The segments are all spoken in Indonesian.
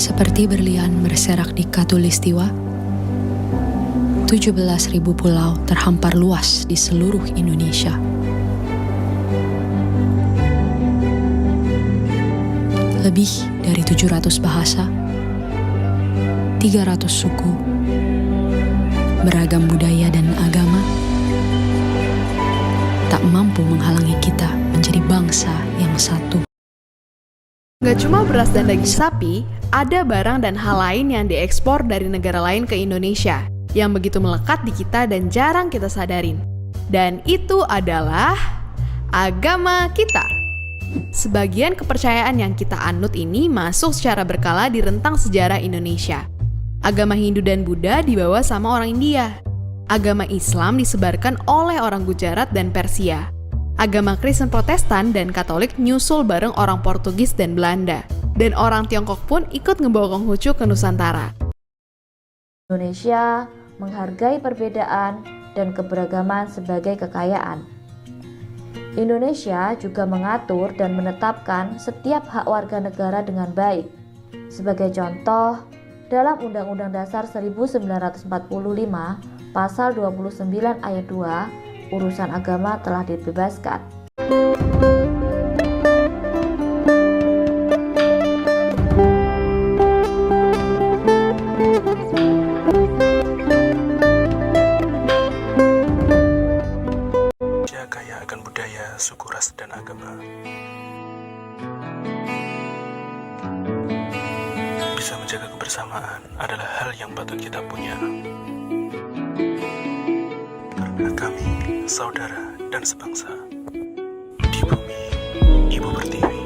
Seperti berlian berserak di Katulistiwa, 17.000 pulau terhampar luas di seluruh Indonesia. Lebih dari 700 bahasa, 300 suku, beragam budaya dan agama, tak mampu menghalangi kita menjadi bangsa yang satu. Gak cuma beras dan daging sapi, ada barang dan hal lain yang diekspor dari negara lain ke Indonesia, yang begitu melekat di kita dan jarang kita sadarin. Dan itu adalah agama kita. Sebagian kepercayaan yang kita anut ini masuk secara berkala di rentang sejarah Indonesia. Agama Hindu dan Buddha dibawa sama orang India. Agama Islam disebarkan oleh orang Gujarat dan Persia. Agama Kristen Protestan dan Katolik nyusul bareng orang Portugis dan Belanda. Dan orang Tiongkok pun ikut ngebawa Konghucu ke Nusantara. Indonesia menghargai perbedaan dan keberagaman sebagai kekayaan. Indonesia juga mengatur dan menetapkan setiap hak warga negara dengan baik. Sebagai contoh, dalam Undang-Undang Dasar 1945, Pasal 29 ayat 2, urusan agama telah dibebaskan. Indonesia kaya akan budaya, suku, ras, dan agama. Bisa menjaga kebersamaan adalah hal yang patut kita punya. Karena kami, saudara dan sebangsa, di bumi Ibu Pertiwi.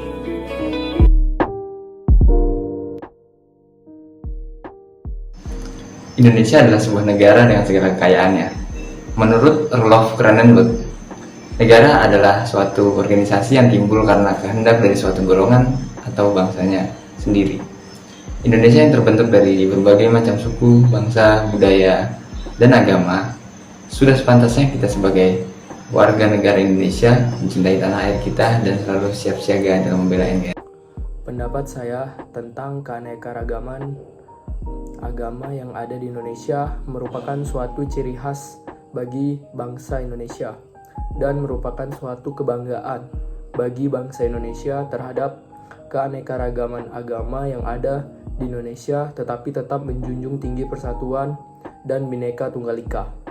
Indonesia adalah sebuah negara dengan segala kekayaannya. Menurut Roloff Cronenberg, negara adalah suatu organisasi yang timbul karena kehendak dari suatu golongan atau bangsanya sendiri. Indonesia yang terbentuk dari berbagai macam suku, bangsa, budaya, dan agama, sudah sepantasnya kita sebagai warga negara Indonesia mencintai tanah air kita dan selalu siap siaga dalam membela NKRI. Pendapat saya tentang keanekaragaman agama yang ada di Indonesia merupakan suatu ciri khas bagi bangsa Indonesia dan merupakan suatu kebanggaan bagi bangsa Indonesia terhadap keanekaragaman agama yang ada di Indonesia, tetapi tetap menjunjung tinggi persatuan dan Bhinneka Tunggal Ika.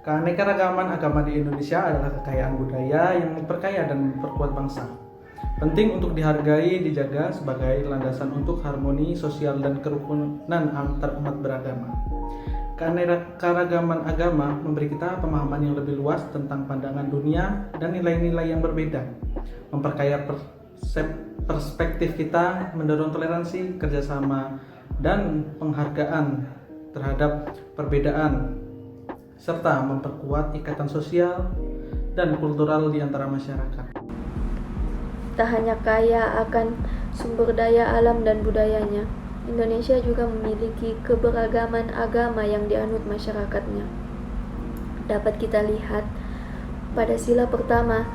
Keanekaragaman agama di Indonesia adalah kekayaan budaya yang memperkaya dan memperkuat bangsa. Penting untuk dihargai, dijaga sebagai landasan untuk harmoni sosial dan kerukunan antar umat beragama. Keanekaragaman agama memberi kita pemahaman yang lebih luas tentang pandangan dunia dan nilai-nilai yang berbeda, memperkaya perspektif kita, mendorong toleransi, kerjasama, dan penghargaan terhadap perbedaan, serta memperkuat ikatan sosial dan kultural di antara masyarakat. Tak hanya kaya akan sumber daya alam dan budayanya, Indonesia juga memiliki keberagaman agama yang dianut masyarakatnya. Dapat kita lihat pada sila pertama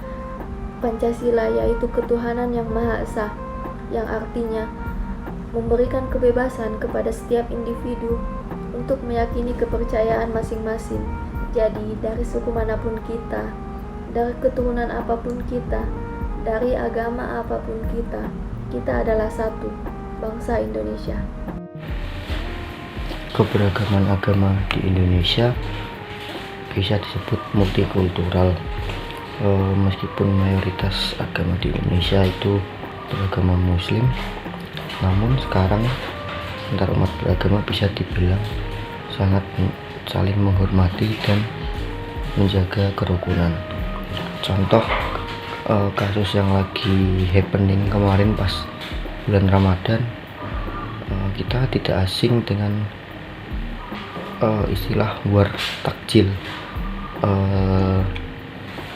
Pancasila, yaitu ketuhanan yang Maha Esa, yang artinya memberikan kebebasan kepada setiap individu untuk meyakini kepercayaan masing-masing. Jadi dari suku manapun kita, dari keturunan apapun kita, dari agama apapun kita adalah satu, bangsa Indonesia. Keberagaman agama di Indonesia bisa disebut multikultural. Meskipun mayoritas agama di Indonesia itu beragama Muslim, namun sekarang antar umat beragama bisa dibilang sangat saling menghormati dan menjaga kerukunan. Contoh kasus yang lagi happening kemarin pas bulan Ramadan, kita tidak asing dengan istilah war takjil.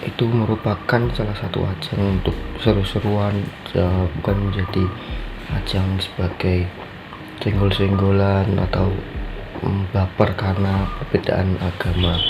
Itu merupakan salah satu ajang untuk seru-seruan, bukan menjadi ajang sebagai senggol-senggolan atau baper karena perbedaan agama.